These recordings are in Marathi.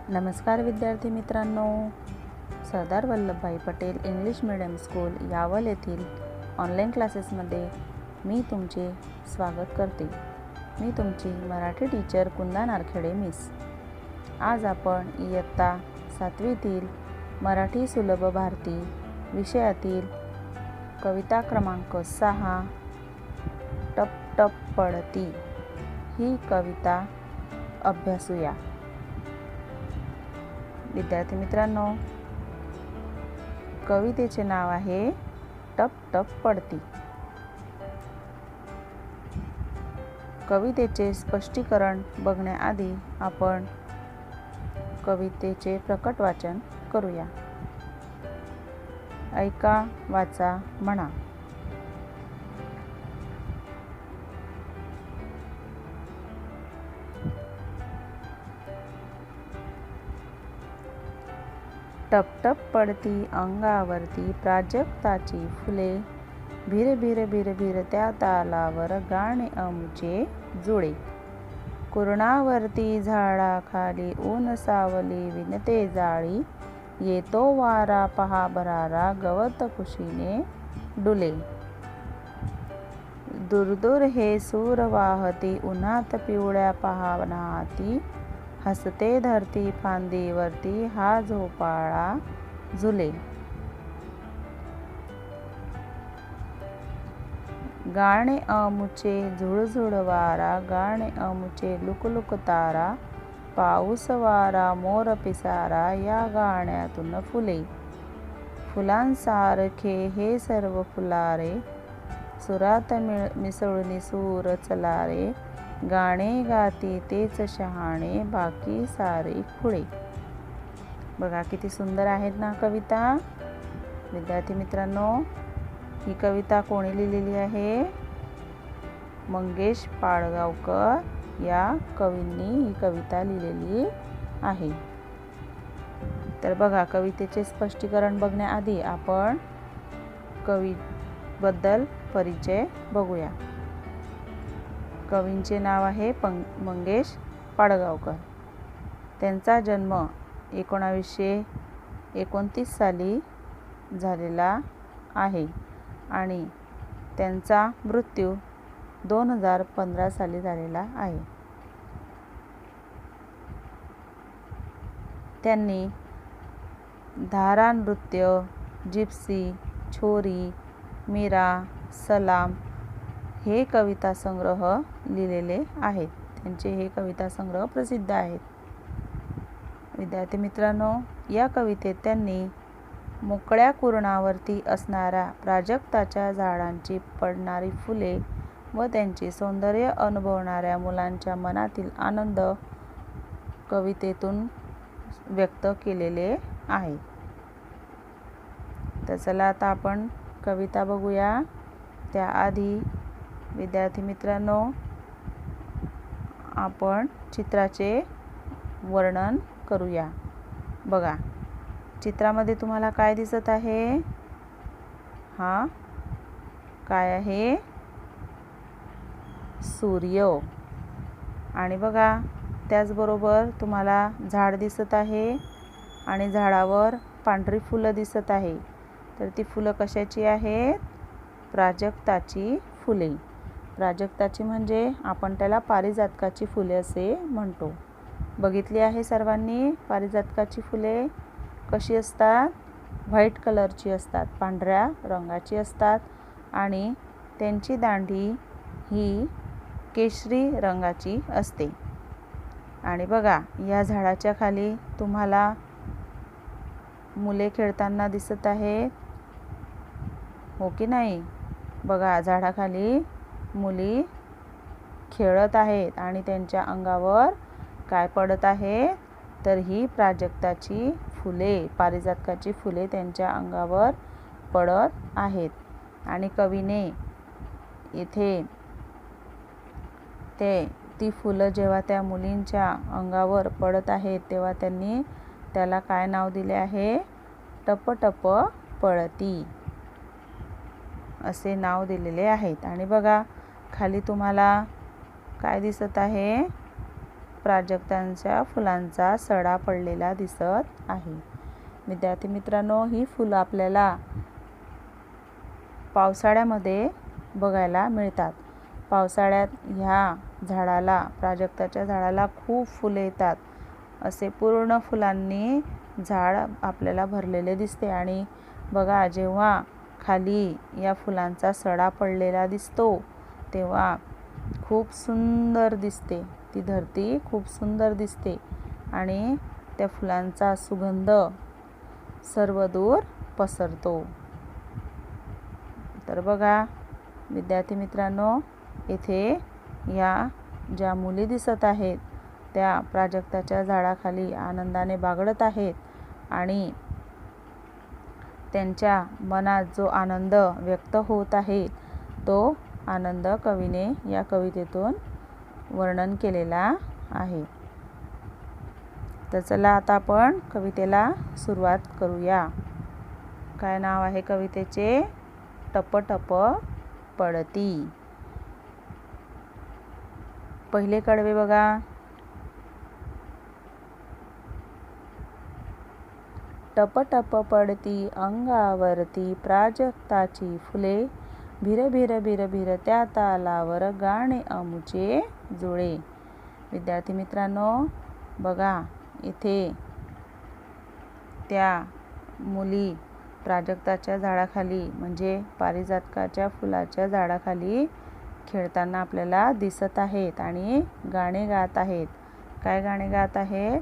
नमस्कार विद्यार्थी मित्रांनो, Sardar Vallabhbhai Patel English medium school Yawal येथील ऑनलाईन क्लासेसमध्ये मी तुमचे स्वागत करते। मी तुमची मराठी टीचर कुंदा नारखेडे मिस। आज आपण इयत्ता 7वीतील मराठी सुलभ भारती विषयातील कविता क्रमांक 6 टप टप पडती ही कविता अभ्यासूया। विद्यार्थी मित्रांनो, कवितेचे नाव आहे टप टप पडती। कवितेचे स्पष्टीकरण बघण्याआधी आपण कवितेचे प्रकट वाचन करूया। ऐका, वाचा, म्हणा। टप टप पडती अंगावरती प्राजक्ताची फुले, भिर भिर भिर भिर त्या तालावर गाणे आमुचे जुळे। कुरणावरती झाडाखाली ऊन सावली विणते जाळी, येतो वारा पहा भरारा गवत कुशीने डुले। दूर हे सूर वाहती उन्हात पिवळ्या पानाहाती, हसते धरती फांदीवरती हा झोपाळा झुले। गाणे आमुचे झुळझुळ वारा, गाणे आमुचे लुकलुक तारा, पाऊस वारा मोर पिसारा या गाण्यातून फुले। फुलांसारखे हे सर्व फुलारे, सुरात मिसळून सूर चलारे, गाणे गाती तेच शहाणे बाकी सारे खुळे। बघा किती सुंदर आहेत ना कविता। विद्यार्थी मित्रांनो, ही कविता कोणी लिहिलेली आहे? मंगेश पाडगावकर या कवींनी ही कविता लिहिलेली आहे। तर बघा, कवितेचे स्पष्टीकरण बघण्याआधी आपण कवीबद्दल परिचय बघूया। कवींचे नाव आहे मंगेश पाडगावकर। त्यांचा जन्म 1929 साली झालेला आहे आणि त्यांचा मृत्यू 2015 साली झालेला आहे। त्यांनी धारा नृत्य, जिप्सी, छोरी, मीरा, सलाम हे कविता संग्रह लिहिलेले आहेत। त्यांचे हे कविता संग्रह प्रसिद्ध आहेत। विद्यार्थी मित्रांनो, या कवितेत त्यांनी मोकळ्या कुरणावरती असणाऱ्या प्राजक्ताच्या झाडांची पडणारी फुले व त्यांचे सौंदर्य अनुभवणाऱ्या मुलांच्या मनातील आनंद कवितेतून व्यक्त केलेले आहे। तर चला आता आपण कविता बघूया। त्याआधी विद्यार्थी मित्रांनो, आपण चित्राचे वर्णन करूया। बघा, चित्रामध्ये तुम्हाला काय दिसत आहे? हा काय आहे? सूर्य। आणि बघा, त्याचबरोबर तुम्हाला झाड दिसत आहे आणि झाडावर पांढरी फुलं दिसत आहे। तर ती फुलं कशाची आहेत? प्राजक्ताची फुले। प्राजक्ताची म्हणजे आपण त्याला पारिजातकाची फुले असे म्हणतो। बघितली आहे सर्वांनी पारिजातकाची फुले कशी असतात? व्हाईट कलरची असतात, पांढऱ्या रंगाची असतात आणि त्यांची दांडी ही केशरी रंगाची असते। आणि बघा, या झाडाच्या खाली तुम्हाला मुले खेळताना दिसत आहेत, हो की नाही? बघा, झाडाखाली मुली खेळत आहेत आणि त्यांच्या अंगावर काय पडत आहे? तर ही प्राजक्ताची फुले, पारिजातकाची फुले त्यांच्या अंगावर पडत आहेत। आणि कवीने इथे ती फुलं जेव्हा त्या मुलींच्या अंगावर पडत आहेत तेव्हा त्यांनी त्याला काय नाव दिले आहे? टप टप पडती असे नाव दिलेले आहेत। आणि बघा, खाली तुम्हाला काय दिसत आहे? प्राजक्तांच्या फुलांचा सडा पडलेला दिसत आहे. विद्यार्थी मित्रांनो, ही फुलं आपल्याला पावसाळ्यामध्ये बघायला मिळतात. पावसाळ्यात ह्या झाडाला, प्राजक्ताच्या झाडाला खूप फुले येतात. असे पूर्ण फुलांनी झाड आपल्याला भरलेले दिसते. आणि बघा, जेव्हा खाली या फुलांचा सडा पडलेला दिसतो तेव्हा खूप सुंदर दिसते. ती धरती खूप सुंदर दिसते आणि त्या फुलांचा सुगंध सर्वदूर पसरतो. तर बघा विद्यार्थी मित्रांनो, येथे या ज्या मुली दिसत आहेत त्या प्राजक्ताच्या झाडाखाली आनंदाने बागडत आहेत आणि त्यांच्या मनात जो आनंद व्यक्त होत आहे तो आनंद कवीने या कवितेतून वर्णन केलेला आहे. तर चला आता आपण कवितेला सुरुवात करूया. काय नाव आहे कवितेचे? टप टप पडती. पहिले कडवे बघा. टप टप पडती अंगावरती प्राजक्ताची फुले, भिर भिर भिर भिर त्या तालावर गाणे अमुचे जुळे. विद्यार्थी मित्रांनो, बघा इथे त्या मुली प्राजक्ताच्या झाडाखाली म्हणजे पारिजातकाच्या फुलाच्या झाडाखाली खेळताना आपल्याला दिसत आहेत आणि गाणे गात आहेत. काय गाणे गात आहेत?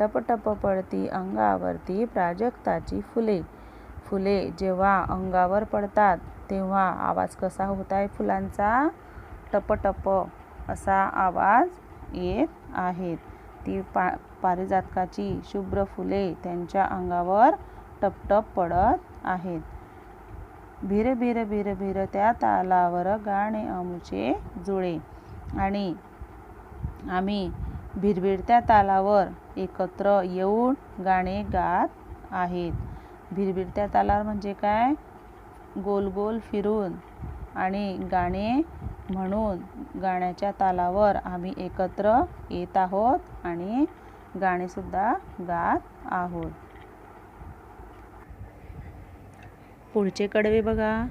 टप टप पडती अंगावरती प्राजक्ताची फुले. फुले जेव्हा अंगावर पडतात तेव्हा आवाज कसा होत आहे फुलांचा? टप टप असा आवाज येत आहेत. ती पारिजातकाची शुभ्र फुले त्यांच्या अंगावर टपटप पडत आहेत. भिर भिर भिर भिर त्या तालावर गाणे अमुचे जुळे. आणि आम्ही भिरभिरत्या तालावर एकत्र येऊन गाणे गात आहेत. भिरभिरत्या तालावर म्हणजे काय? गोल गोल फिरून आणि गाणे म्हणून गाण्याच्या तालावर आम्ही एकत्र येत आहोत आणि गाणे सुद्धा गात आहोत. पुढचे कडवे बघा.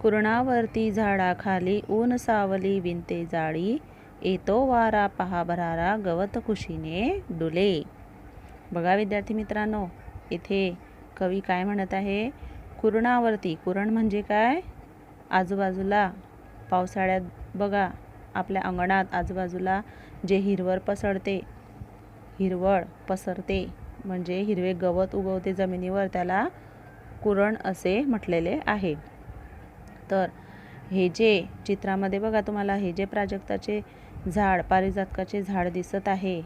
कुरणावरती झाडाखाली ऊन सावली विणते जाळी, येतो वारा पहा भरारा गवत कुशीने डुले. बघा विद्यार्थी मित्रांनो, इथे कवी काय म्हणत आहे? कुरणावरती. कुरण म्हणजे काय? आजूबाजूला पावसाळ्यात बघा आपल्या अंगणात आजूबाजूला जे हिरवळ पसरते म्हणजे हिरवे गवत उगवते जमिनीवर, त्याला कुरण असे म्हटलेले आहे. तर हे जे चित्रामध्ये बघा तुम्हाला हे जे प्राजक्ताचे झाड, पारिजातकाचे झाड दिसत आहे,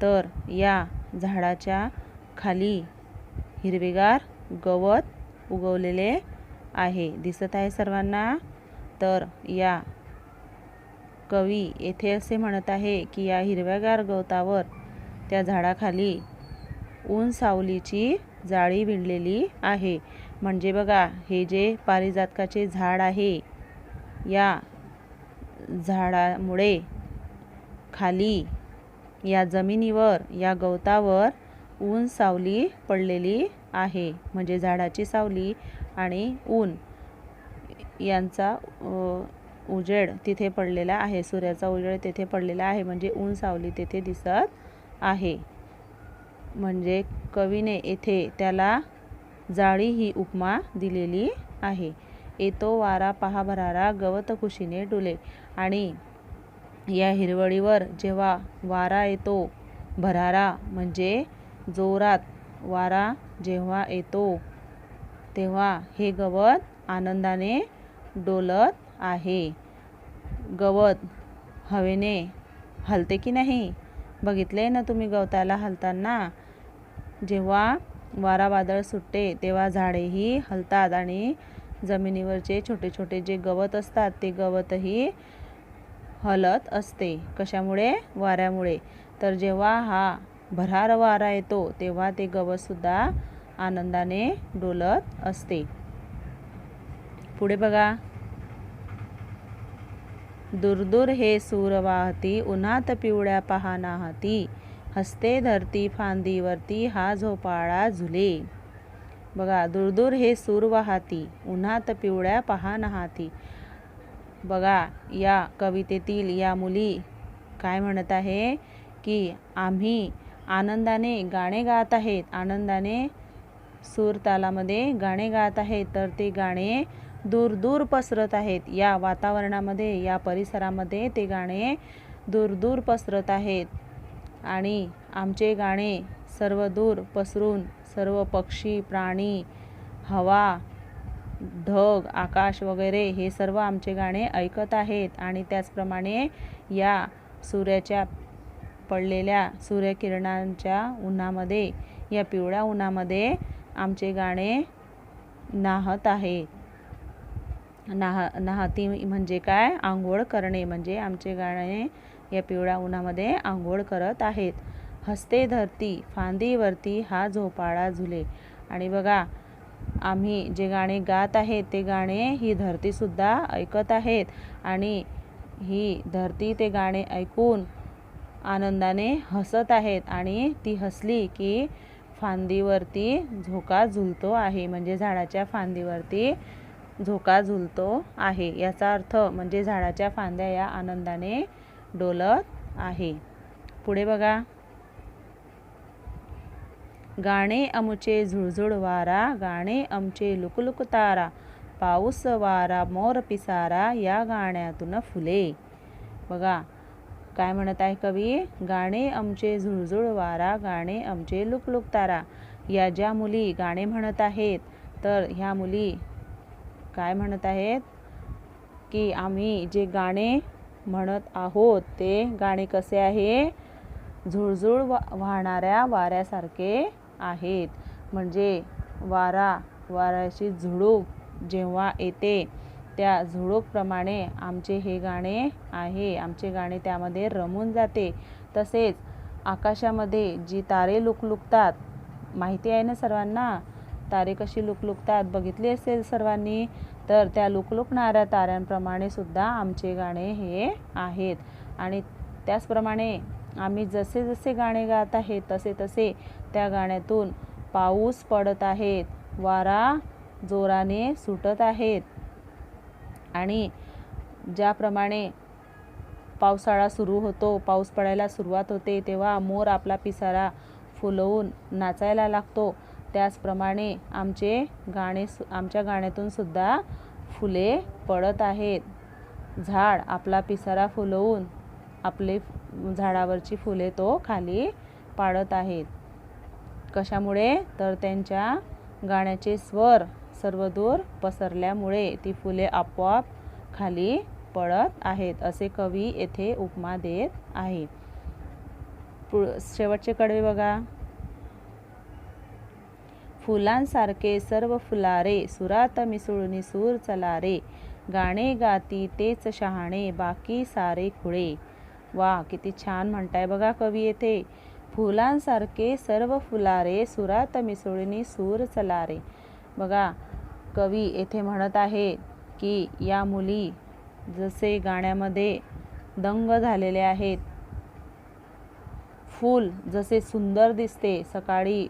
तर या झाडाच्या खाली हिरवेगार गवत उगवलेले आहे, दिसत आहे सर्वांना. तर या कवी येथे असे म्हणत आहे की या हिरव्यागार गवतावर त्या झाडाखाली ऊन सावलीची जाळी विणलेली आहे. म्हणजे बघा हे जे पारिजातकाचे झाड आहे, या झाडामुळे खाली या जमिनीवर या गवतावर ऊन सावली पडलेली आहे. म्हणजे झाडाची सावली आणि ऊन यांचा उजेड तिथे पडलेला आहे, सूर्याचा उजेड तेथे पडलेला आहे, म्हणजे ऊन सावली तेथे दिसत आहे. म्हणजे कवीने येथे त्याला जाळी ही उपमा दिलेली आहे. येतो वारा पहा भरारा गवत कुशीने डुले. आणि या हिरवळीवर जेव्हा वारा येतो, भरारा म्हणजे जोरात वारा जेव्हा येतो तेव्हा हे गवत आनंदाने डोलत आहे. गवत हवेने हलते की नाही? बघितले ना तुम्ही गवताला हलताना? जेव्हा वारा वादळ सुटते तेव्हा झाडेही हलतात आणि जमिनीवरचे छोटे छोटे जे गवत असतात ते गवतही हलत असते. कशामुळे? वाऱ्यामुळे. तर जेव्हा हा भरार वारा येतो तेव्हा ते गवतसुद्धा आनंदाने डोलत असते. पुढे बघा. दूर हे सूर वाहती उन्हात पिवळ्या पहा नाहती हसते धरती फांदीवरती हा झोपाळा झुले. बघा, दूर हे सूर वाहती उन्हात पिवळ्या पहा नाहती. बघा, या कवितेतील या मुली काय म्हणत आहे की आम्ही आनंदाने गाणे गात आहेत, आनंदाने सूर तालामध्ये गाणे गात आहेत, तर ते गाणे दूर पसरत आहेत. या वातावरणामध्ये, या परिसरामध्ये ते गाणे दूर पसरत आहेत आणि आमचे गाणे सर्व दूर पसरून सर्व पक्षी, प्राणी, हवा, ढग, आकाश वगैरे हे सर्व आमचे गाणे ऐकत आहेत. आणि त्याचप्रमाणे या सूर्याच्या पडलेल्या सूर्यकिरणांच्या उन्हामध्ये, या पिवळ्या उन्हामध्ये आमचे गाणे नाहत आहे. नाहती म्हणजे काय? आंघोळ करणे. म्हणजे आमचे गाणे या पिवळ्या उन्हामध्ये आंघोळ करत आहेत. हसते धरती फांदीवरती हा झोपाळा झुले. आणि बघा, आम्ही जे गाणे गात आहेत ते गाणे ही धरतीसुद्धा ऐकत आहेत आणि ही धरती ते गाणे ऐकून आनंदाने हसत आहेत आणि ती हसली की फांदीवरती झोका झुलतो आहे. म्हणजे झाडाच्या फांदीवरती झोका झुलतो आहे. याचा अर्थ म्हणजे झाडाच्या फांद्या या आनंदाने डोलत आहे. पुढे बघा, गाणे आमचे झुळझुळ वारा, गाणे आमचे लुकलुक तारा, पाऊस वारा मोर पिसारा, या गाण्यातून फुले. बघा, काय म्हणत आहे कवी? गाणे आमचे झुळझुळ वारा, गाणे आमचे लुकलुक तारा. या ज्या मुली गाणे म्हणत आहेत, तर ह्या मुली काय म्हणत आहेत की आम्ही जे गाणे म्हणत आहोत ते गाणे कसे आहे? झुळझुळ वाहणाऱ्या वाऱ्यासारखे आहेत. म्हणजे वाऱ्याची झुळूक जेव्हा येते त्या झुळूकप्रमाणे आमचे हे गाणे आहे. आमचे गाणे त्यामध्ये रमून जाते. तसेच आकाशामध्ये जी तारे लुकलुकतात, माहिती आहे ना सर्वांना तारे कशी लुकलुकतात, बघितली असेल सर्वांनी. तर त्या लुकलुकणाऱ्या ताऱ्यांप्रमाणे सुद्धा आमचे गाणे हे आहेत. आणि त्याचप्रमाणे आम्ही जसे गाणे गात आहेत तसे त्या गाण्यातून पाऊस पडत आहेत, वारा जोराने सुटत आहेत. आणि ज्याप्रमाणे पावसाळा सुरू होतो, पाऊस पडायला सुरुवात होते, तेव्हा मोर आपला पिसारा फुलवून नाचायला लागतो, त्याचप्रमाणे आमच्या गाण्यातून सुद्धा फुले पडत आहेत. झाड आपला पिसारा फुलवून आपले झाडावरची फुले तो खाली पाडत आहेत. कशामुळे? तर त्यांच्या गाण्याचे स्वर सर्वदूर पसरल्यामुळे ती फुले आपोआप खाली पडत आहेत, असे कवी येथे उपमा देत आहे. शेवटचे कडवे बघा. फुलांसारखे सर्व फुलारे, सुरात मिसळून सूर चला रे, गाणे गाती तेच शहाणे, बाकी सारे खुळे. वा, किती छान म्हणताय बघा कवी येथे. फुलांसारखे सर्व फुलारे, सुरात मिसळून सूर चला रे. बघा, कवी येथे म्हणत आहे की या मुली जसे गाण्यामध्ये दंग झालेले आहेत. फूल जसे सुंदर दिसते, सकाळी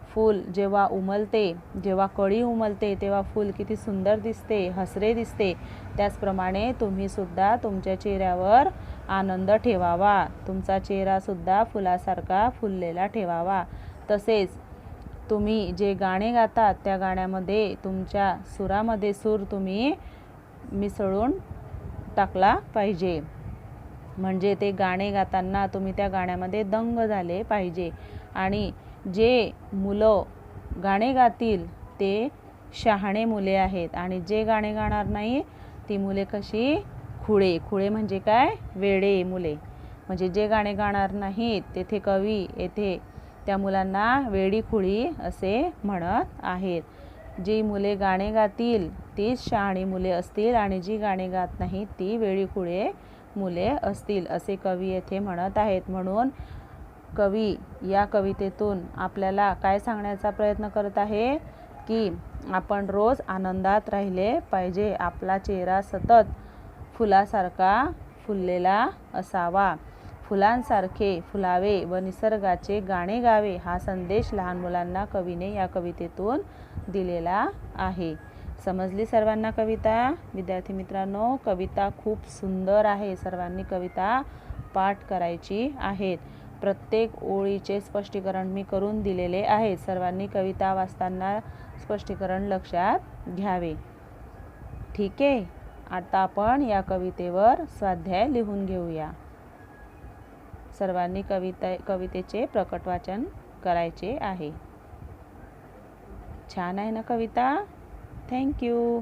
फूल जेव्हा उमलते, जेव्हा कळी उमलते तेव्हा फूल किती सुंदर दिसते, हसरे दिसते. त्याचप्रमाणे तुम्ही सुद्धा तुमच्या चेहऱ्यावर आनंद ठेवावा, तुमचा चेहरा सुद्धा फुलासारखा फुललेला ठेवावा. तसेच तुम्ही जे गाणे गातात त्या गाण्यामध्ये तुमच्या सुरामध्ये सूर तुम्ही मिसळून टाकला पाहिजे. म्हणजे ते गाणे गाताना तुम्ही त्या गाण्यामध्ये दंग झाले पाहिजे. आणि जे मुलं गाणे गातील ते शहाणे मुले आहेत आणि जे गाणे गाणार नाही ती मुले कशी? खुळे म्हणजे काय? वेडे मुले. म्हणजे जे गाणे गाणार नाहीत तेथे कवी येथे त्या मुलांना वेडी खुळी असे म्हणत आहेत. जी मुले गाणे गातील तीच शहाणी मुले असतील आणि जी गाणे गात नाहीत ती वेडी खुळे मुले असतील, असे कवी येथे म्हणत आहेत. म्हणून कवी या कवितेतून आपल्याला काय सांगण्याचा प्रयत्न करत आहे की आपण रोज आनंदात राहिले पाहिजे. आपला चेहरा सतत फुलासारखा फुललेला असावा, फुलांसारखे फुलावे व निसर्गाचे गाणे गावे हा संदेश लहान मुलांना कवीने या कवितेतून दिलेला आहे. समजली सर्वांना कविता? विद्यार्थी मित्रांनो, कविता खूप सुंदर आहे. सर्वांनी कविता पाठ करायची आहेत. प्रत्येक ओळीचे स्पष्टीकरण मी करून दिलेले आहे. सर्वांनी कविता वाचताना स्पष्टीकरण लक्षात घ्यावे. ठीक आहे. आता आपण या कवितेवर स्वाध्याय लिहून घेऊया. सर्वांनी कवितेचे प्रकट वाचन करायचे आहे. छान आहे ना कविता? थँक्यू.